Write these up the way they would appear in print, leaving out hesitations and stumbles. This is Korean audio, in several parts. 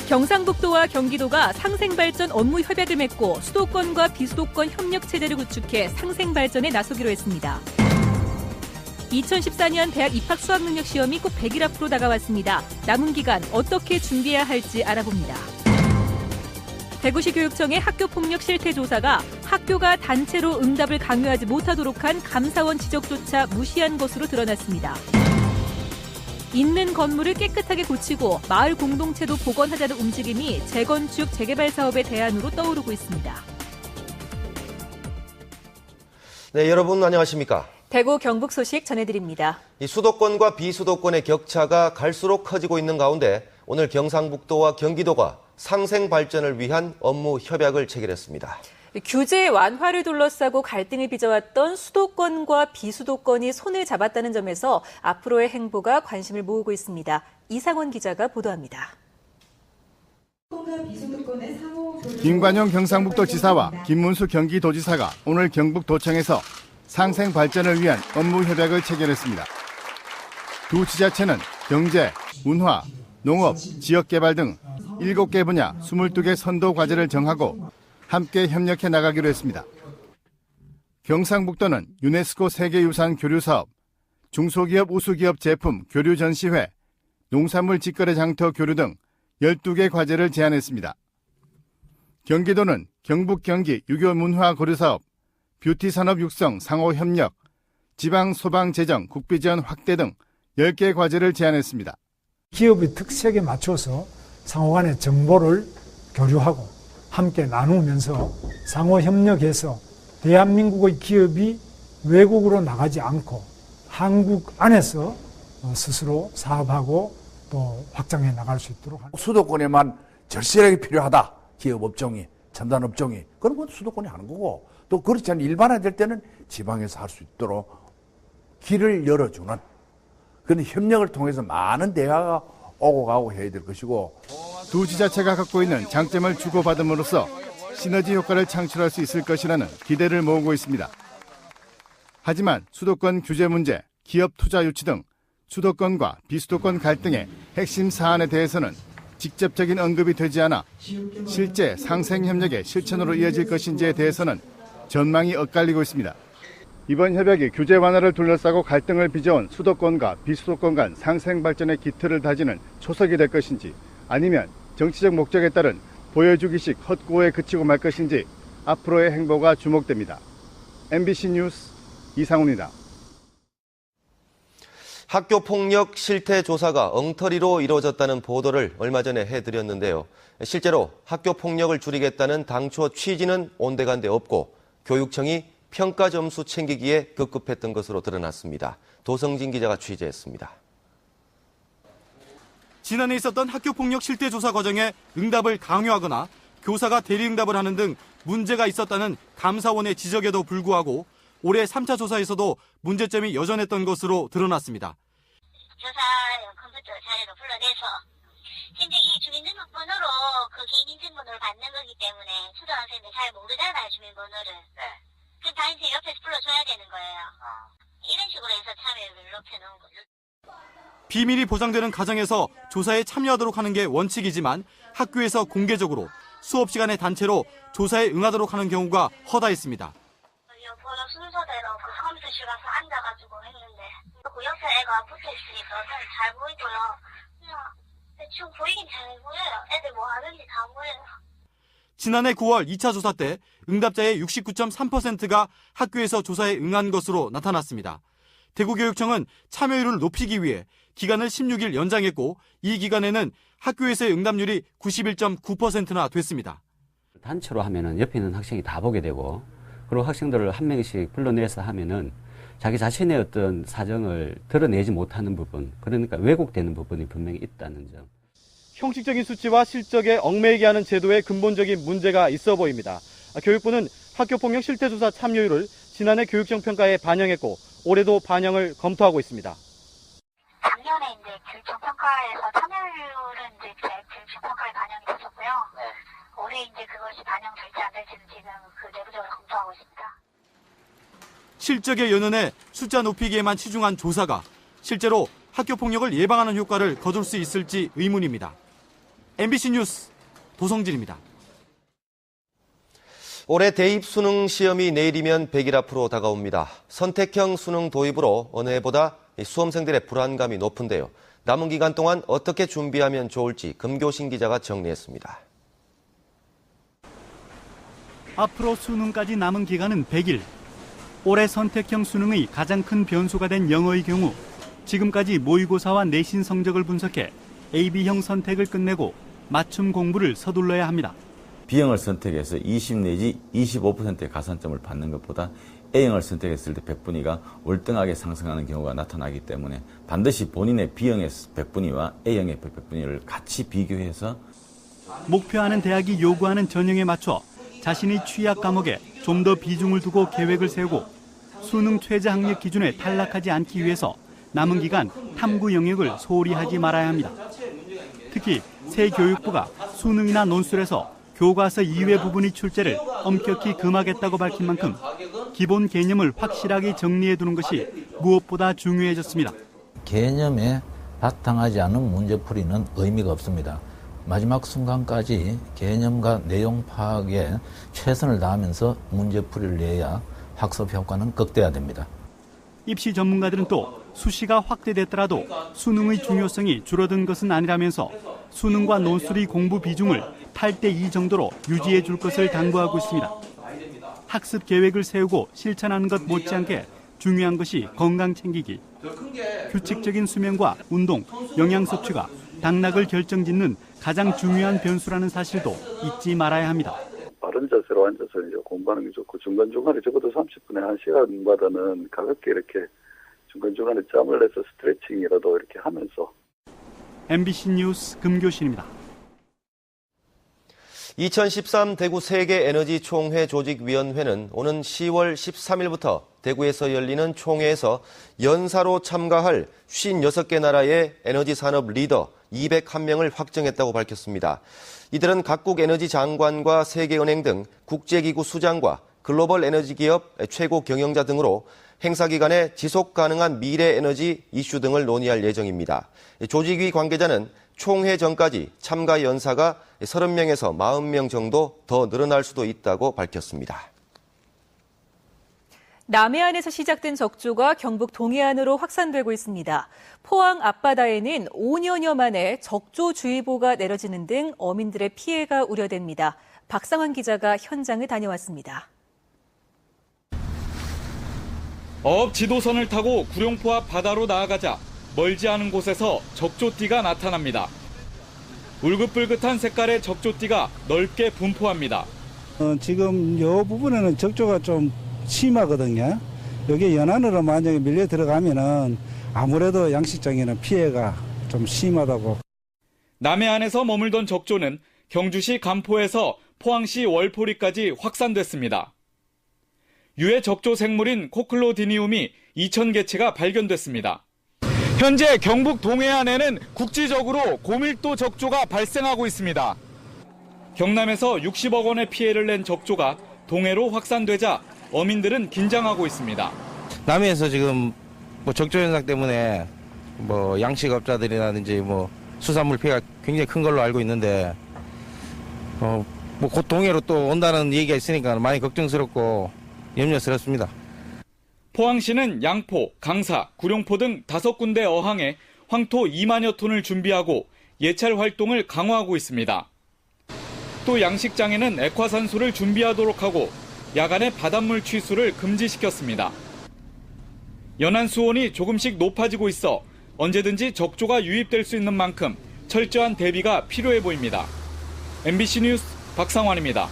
경상북도와 경기도가 상생발전 업무 협약을 맺고 수도권과 비수도권 협력체제를 구축해 상생발전에 나서기로 했습니다. 2014년 대학 입학 수학능력 시험이 꼭 100일 앞으로 다가왔습니다. 남은 기간 어떻게 준비해야 할지 알아봅니다. 대구시 교육청의 학교폭력 실태조사가 학교가 단체로 응답을 강요하지 못하도록 한 감사원 지적조차 무시한 것으로 드러났습니다. 있는 건물을 깨끗하게 고치고 마을 공동체도 복원하자는 움직임이 재건축, 재개발 사업의 대안으로 떠오르고 있습니다. 네, 여러분 안녕하십니까? 대구 경북 소식 전해드립니다. 이 수도권과 비수도권의 격차가 갈수록 커지고 있는 가운데 오늘 경상북도와 경기도가 상생 발전을 위한 업무 협약을 체결했습니다. 규제 완화를 둘러싸고 갈등을 빚어왔던 수도권과 비수도권이 손을 잡았다는 점에서 앞으로의 행보가 관심을 모으고 있습니다. 이상원 기자가 보도합니다. 김관용 경상북도 지사와 김문수 경기도지사가 오늘 경북도청에서 상생 발전을 위한 업무 협약을 체결했습니다. 두 지자체는 경제, 문화, 농업, 지역개발 등 7개 분야 22개 선도 과제를 정하고 함께 협력해 나가기로 했습니다. 경상북도는 유네스코 세계유산 교류사업, 중소기업 우수기업 제품 교류 전시회, 농산물 직거래 장터 교류 등 12개 과제를 제안했습니다. 경기도는 경북 경기 유교 문화 고려사업, 뷰티 산업 육성 상호 협력, 지방 소방 재정 국비 지원 확대 등 10개 과제를 제안했습니다. 기업의 특색에 맞춰서 상호 간의 정보를 교류하고 함께 나누면서 상호 협력해서 대한민국의 기업이 외국으로 나가지 않고 한국 안에서 스스로 사업하고 또 확장해 나갈 수 있도록 합니다. 수도권에만 절실하게 필요하다. 기업 업종이, 첨단 업종이. 그런 건 수도권이 하는 거고 또 그렇지 않은 일반화될 때는 지방에서 할 수 있도록 길을 열어주는 그런 협력을 통해서 많은 대화가 오고 가고 해야 될 것이고 두 지자체가 갖고 있는 장점을 주고받음으로써 시너지 효과를 창출할 수 있을 것이라는 기대를 모으고 있습니다. 하지만 수도권 규제 문제, 기업 투자 유치 등 수도권과 비수도권 갈등의 핵심 사안에 대해서는 직접적인 언급이 되지 않아 실제 상생 협력의 실천으로 이어질 것인지에 대해서는 전망이 엇갈리고 있습니다. 이번 협약이 규제 완화를 둘러싸고 갈등을 빚어온 수도권과 비수도권 간 상생 발전의 기틀을 다지는 초석이 될 것인지 아니면 정치적 목적에 따른 보여주기식 헛구호에 그치고 말 것인지 앞으로의 행보가 주목됩니다. MBC 뉴스 이상훈입니다. 학교폭력 실태 조사가 엉터리로 이루어졌다는 보도를 얼마 전에 해드렸는데요. 실제로 학교폭력을 줄이겠다는 당초 취지는 온데간데 없고 교육청이 평가 점수 챙기기에 급급했던 것으로 드러났습니다. 도성진 기자가 취재했습니다. 지난해 있었던 학교폭력 실태조사 과정에 응답을 강요하거나 교사가 대리응답을 하는 등 문제가 있었다는 감사원의 지적에도 불구하고 올해 3차 조사에서도 문제점이 여전했던 것으로 드러났습니다. 조사 컴퓨터 자료를 불러내서 현재 이 주민등록번호로 그 개인 인증번호를 받는 거기 때문에 초등학생들 잘 모르잖아요, 주민번호를. 그럼 당연히 옆에서 불러줘야 되는 거예요. 이런 식으로 해서 참여율을 높여놓은 거죠. 비밀이 보장되는 가정에서 조사에 참여하도록 하는 게 원칙이지만 학교에서 공개적으로 수업 시간에 단체로 조사에 응하도록 하는 경우가 허다했습니다. 번호 순서대로 그 컴퓨터실 가서 앉아가지고 했는데 그 옆에 애가 붙어있으니까 그냥 잘 보이고요. 그냥 대충 보이긴 잘 보여요. 애들 뭐 하는지 다 보여요. 지난해 9월 2차 조사 때 응답자의 69.3%가 학교에서 조사에 응한 것으로 나타났습니다. 대구교육청은 참여율을 높이기 위해 기간을 16일 연장했고 이 기간에는 학교에서의 응답률이 91.9%나 됐습니다. 단체로 하면은 옆에 있는 학생이 다 보게 되고 그리고 학생들을 한 명씩 불러내서 하면은 자기 자신의 어떤 사정을 드러내지 못하는 부분, 그러니까 왜곡되는 부분이 분명히 있다는 점. 형식적인 수치와 실적에 얽매이게 하는 제도에 근본적인 문제가 있어 보입니다. 교육부는 학교폭력 실태조사 참여율을 지난해 교육청 평가에 반영했고 올해도 반영을 검토하고 있습니다. 작년에 이제 교육청 평가에서 참여율은 이제 교육청 평가에 반영이 됐었고요. 올해 이제 그것이 반영될지 안 될지는 지금 그 내부적으로 검토하고 있습니다. 실적에 연연해 숫자 높이기에만 치중한 조사가 실제로 학교폭력을 예방하는 효과를 거둘 수 있을지 의문입니다. MBC 뉴스 도성진입니다. 올해 대입 수능 시험이 내일이면 100일 앞으로 다가옵니다. 선택형 수능 도입으로 어느 해보다 수험생들의 불안감이 높은데요. 남은 기간 동안 어떻게 준비하면 좋을지 금교신 기자가 정리했습니다. 앞으로 수능까지 남은 기간은 100일. 올해 선택형 수능의 가장 큰 변수가 된 영어의 경우 지금까지 모의고사와 내신 성적을 분석해 AB형 선택을 끝내고 맞춤 공부를 서둘러야 합니다. B형을 선택해서 20 내지 25%의 가산점을 받는 것보다 A형을 선택했을 때 백분위가 월등하게 상승하는 경우가 나타나기 때문에 반드시 본인의 B형의 백분위와 A형의 백분위를 같이 비교해서 목표하는 대학이 요구하는 전형에 맞춰 자신의 취약 과목에 좀 더 비중을 두고 계획을 세우고 수능 최저 학력 기준에 탈락하지 않기 위해서 남은 기간 탐구 영역을 소홀히 하지 말아야 합니다. 특히 새 교육부가 수능이나 논술에서 교과서 이외 부분의 출제를 엄격히 금하겠다고 밝힌 만큼 기본 개념을 확실하게 정리해두는 것이 무엇보다 중요해졌습니다. 개념에 바탕하지 않은 문제풀이는 의미가 없습니다. 마지막 순간까지 개념과 내용 파악에 최선을 다하면서 문제풀이를 내야 학습 효과는 극대화됩니다. 입시 전문가들은 또 수시가 확대됐더라도 수능의 중요성이 줄어든 것은 아니라면서 수능과 논술의 공부 비중을 8대2 정도로 유지해 줄 것을 당부하고 있습니다. 학습 계획을 세우고 실천하는 것 못지않게 중요한 것이 건강 챙기기. 규칙적인 수면과 운동, 영양 섭취가 당락을 결정짓는 가장 중요한 변수라는 사실도 잊지 말아야 합니다. 바른 자세로 앉아서 이제 공부하는 게 좋고 중간중간에 적어도 30분에 1시간마다는 가볍게 이렇게 중간중간에 짬을 내서 스트레칭이라도 이렇게 하면서. MBC 뉴스 금교신입니다. 2013 대구 세계에너지총회 조직위원회는 오는 10월 13일부터 대구에서 열리는 총회에서 연사로 참가할 56개 나라의 에너지 산업 리더 201명을 확정했다고 밝혔습니다. 이들은 각국 에너지 장관과 세계은행 등 국제기구 수장과 글로벌 에너지 기업 최고 경영자 등으로 행사 기간에 지속 가능한 미래 에너지 이슈 등을 논의할 예정입니다. 조직위 관계자는 총회 전까지 참가 연사가 30명에서 40명 정도 더 늘어날 수도 있다고 밝혔습니다. 남해안에서 시작된 적조가 경북 동해안으로 확산되고 있습니다. 포항 앞바다에는 5년여 만에 적조주의보가 내려지는 등 어민들의 피해가 우려됩니다. 박상환 기자가 현장을 다녀왔습니다. 어업 지도선을 타고 구룡포 앞 바다로 나아가자 멀지 않은 곳에서 적조띠가 나타납니다. 울긋불긋한 색깔의 적조띠가 넓게 분포합니다. 지금 이 부분에는 적조가 좀 심하거든요. 여기 연안으로 만약에 밀려 들어가면은 아무래도 양식장에는 피해가 좀 심하다고. 남해안에서 머물던 적조는 경주시 간포에서 포항시 월포리까지 확산됐습니다. 유해 적조 생물인 코클로디니움이 2,000개체가 발견됐습니다. 현재 경북 동해안에는 국지적으로 고밀도 적조가 발생하고 있습니다. 경남에서 60억 원의 피해를 낸 적조가 동해로 확산되자 어민들은 긴장하고 있습니다. 남해에서 지금 적조 현상 때문에 양식업자들이라든지 수산물 피해가 굉장히 큰 걸로 알고 있는데 곧 동해로 또 온다는 얘기가 있으니까 많이 걱정스럽고 염려스럽습니다. 포항시는 양포, 강사, 구룡포 등 5군데 어항에 황토 2만여 톤을 준비하고 예찰 활동을 강화하고 있습니다. 또 양식장에는 액화산소를 준비하도록 하고 야간에 바닷물 취수를 금지시켰습니다. 연안 수온이 조금씩 높아지고 있어 언제든지 적조가 유입될 수 있는 만큼 철저한 대비가 필요해 보입니다. MBC 뉴스 박상환입니다.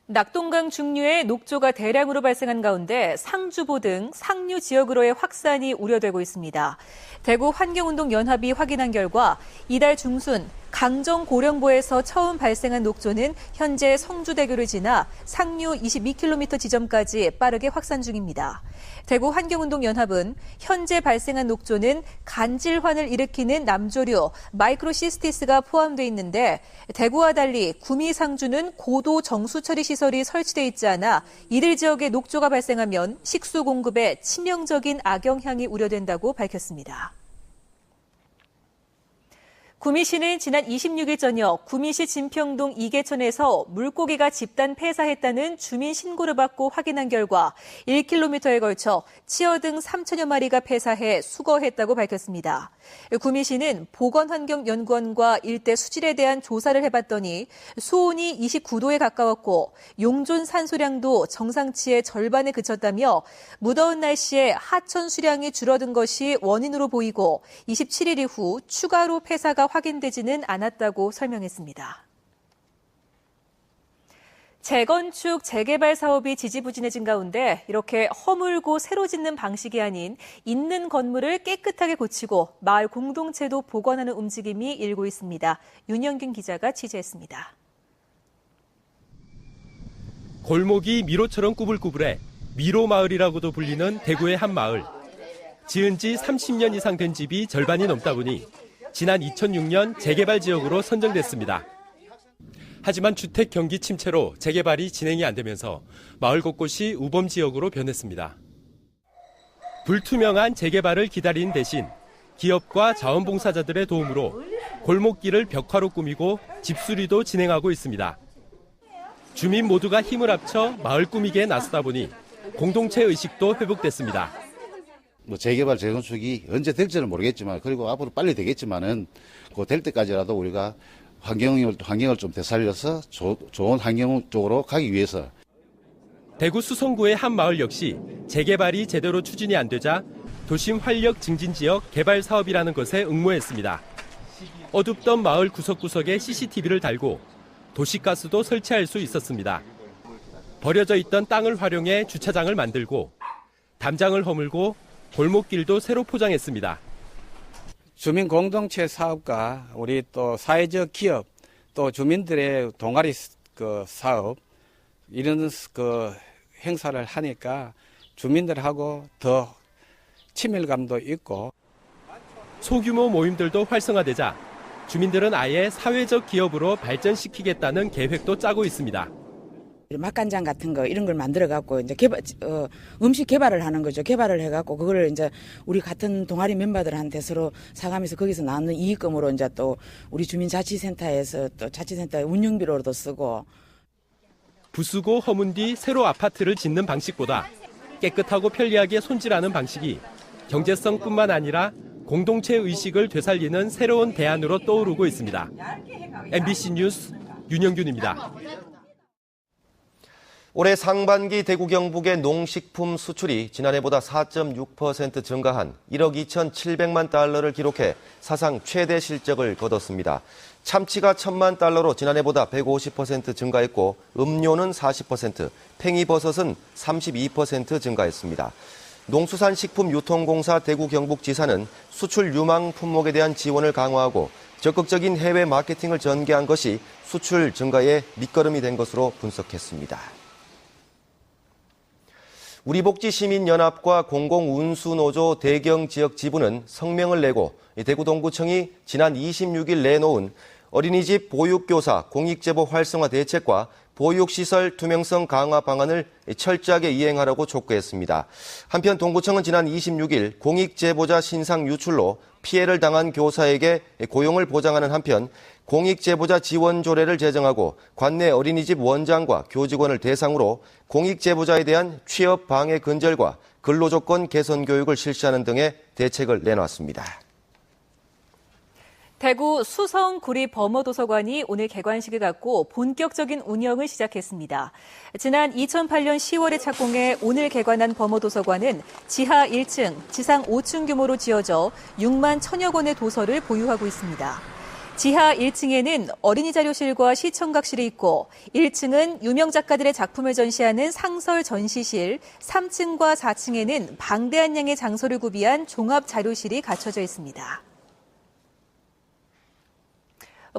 낙동강 중류에 녹조가 대량으로 발생한 가운데 상주보 등 상류 지역으로의 확산이 우려되고 있습니다. 대구 환경운동연합이 확인한 결과 이달 중순 강정고령보에서 처음 발생한 녹조는 현재 성주대교를 지나 상류 22km 지점까지 빠르게 확산 중입니다. 대구 환경운동연합은 현재 발생한 녹조는 간질환을 일으키는 남조류 마이크로시스티스가 포함되어 있는데 대구와 달리 구미 상주는 고도 정수처리 시설이 설치돼 있지 않아 이들 지역에 녹조가 발생하면 식수 공급에 치명적인 악영향이 우려된다고 밝혔습니다. 구미시는 지난 26일 저녁 구미시 진평동 이계천에서 물고기가 집단 폐사했다는 주민 신고를 받고 확인한 결과 1km에 걸쳐 치어 등 3천여 마리가 폐사해 수거했다고 밝혔습니다. 구미시는 보건환경연구원과 일대 수질에 대한 조사를 해봤더니 수온이 29도에 가까웠고 용존 산소량도 정상치의 절반에 그쳤다며 무더운 날씨에 하천 수량이 줄어든 것이 원인으로 보이고 27일 이후 추가로 폐사가 확인되지는 않았다고 설명했습니다. 재건축, 재개발 사업이 지지부진해진 가운데 이렇게 허물고 새로 짓는 방식이 아닌 있는 건물을 깨끗하게 고치고 마을 공동체도 복원하는 움직임이 일고 있습니다. 윤영균 기자가 취재했습니다. 골목이 미로처럼 꾸불꾸불해 미로마을이라고도 불리는 대구의 한 마을. 지은 지 30년 이상 된 집이 절반이 넘다 보니 지난 2006년 재개발 지역으로 선정됐습니다. 하지만 주택 경기 침체로 재개발이 진행이 안 되면서 마을 곳곳이 우범 지역으로 변했습니다. 불투명한 재개발을 기다리는 대신 기업과 자원봉사자들의 도움으로 골목길을 벽화로 꾸미고 집수리도 진행하고 있습니다. 주민 모두가 힘을 합쳐 마을 꾸미기에 나서다 보니 공동체 의식도 회복됐습니다. 재개발, 재건축이 언제 될지는 모르겠지만, 그리고 앞으로 빨리 되겠지만은 그 될 때까지라도 우리가 환경을 좀 되살려서 좋은 환경 쪽으로 가기 위해서. 대구 수성구의 한 마을 역시 재개발이 제대로 추진이 안 되자 도심 활력 증진 지역 개발 사업이라는 것에 응모했습니다. 어둡던 마을 구석구석에 CCTV를 달고 도시가스도 설치할 수 있었습니다. 버려져 있던 땅을 활용해 주차장을 만들고 담장을 허물고 골목길도 새로 포장했습니다. 주민 공동체 사업과 우리 또 사회적 기업 또 주민들의 동아리 사업 이런 행사를 하니까 주민들하고 더 친밀감도 있고 소규모 모임들도 활성화되자 주민들은 아예 사회적 기업으로 발전시키겠다는 계획도 짜고 있습니다. 맛간장 같은 거 이런 걸 만들어 갖고 이제 음식 개발을 하는 거죠. 개발을 해 갖고 그거를 이제 우리 같은 동아리 멤버들한테 서로 사가면서 거기서 나오는 이익금으로 이제 또 우리 주민자치센터에서 또 자치센터 운영비로도 쓰고. 부수고 허문 뒤 새로 아파트를 짓는 방식보다 깨끗하고 편리하게 손질하는 방식이 경제성뿐만 아니라 공동체 의식을 되살리는 새로운 대안으로 떠오르고 있습니다. MBC 뉴스 윤영균입니다. 올해 상반기 대구 경북의 농식품 수출이 지난해보다 4.6% 증가한 1억 2,700만 달러를 기록해 사상 최대 실적을 거뒀습니다. 참치가 1,000만 달러로 지난해보다 150% 증가했고 음료는 40%, 팽이버섯은 32% 증가했습니다. 농수산식품유통공사 대구 경북지사는 수출 유망 품목에 대한 지원을 강화하고 적극적인 해외 마케팅을 전개한 것이 수출 증가에 밑거름이 된 것으로 분석했습니다. 우리복지시민연합과 공공운수노조 대경지역지부는 성명을 내고 대구 동구청이 지난 26일 내놓은 어린이집 보육교사 공익제보 활성화 대책과 보육시설 투명성 강화 방안을 철저하게 이행하라고 촉구했습니다. 한편 동구청은 지난 26일 공익제보자 신상 유출로 피해를 당한 교사에게 고용을 보장하는 한편 공익제보자 지원 조례를 제정하고 관내 어린이집 원장과 교직원을 대상으로 공익제보자에 대한 취업 방해 근절과 근로조건 개선 교육을 실시하는 등의 대책을 내놨습니다. 대구 수성구리범어도서관이 오늘 개관식을 갖고 본격적인 운영을 시작했습니다. 지난 2008년 10월에 착공해 오늘 개관한 범어도서관은 지하 1층, 지상 5층 규모로 지어져 6만 1,000여 권의 도서를 보유하고 있습니다. 지하 1층에는 어린이 자료실과 시청각실이 있고 1층은 유명 작가들의 작품을 전시하는 상설 전시실, 3층과 4층에는 방대한 양의 장소를 구비한 종합 자료실이 갖춰져 있습니다.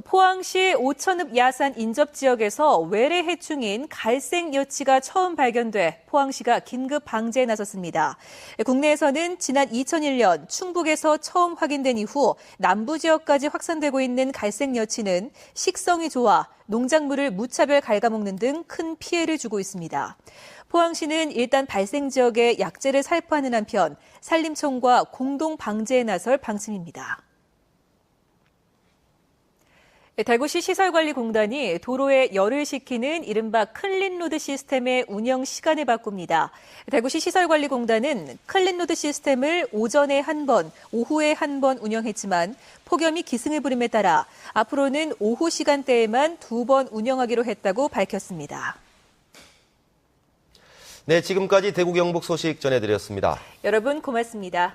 포항시 오천읍 야산 인접 지역에서 외래 해충인 갈색 여치가 처음 발견돼 포항시가 긴급 방제에 나섰습니다. 국내에서는 지난 2001년 충북에서 처음 확인된 이후 남부 지역까지 확산되고 있는 갈색 여치는 식성이 좋아 농작물을 무차별 갉아먹는 등 큰 피해를 주고 있습니다. 포항시는 일단 발생 지역에 약재를 살포하는 한편 산림청과 공동 방제에 나설 방침입니다. 대구시 시설관리공단이 도로에 열을 식히는 이른바 클린로드 시스템의 운영 시간을 바꿉니다. 대구시 시설관리공단은 클린로드 시스템을 오전에 한 번, 오후에 한 번 운영했지만 폭염이 기승을 부림에 따라 앞으로는 오후 시간대에만 2번 운영하기로 했다고 밝혔습니다. 네, 지금까지 대구 경북 소식 전해드렸습니다. 여러분 고맙습니다.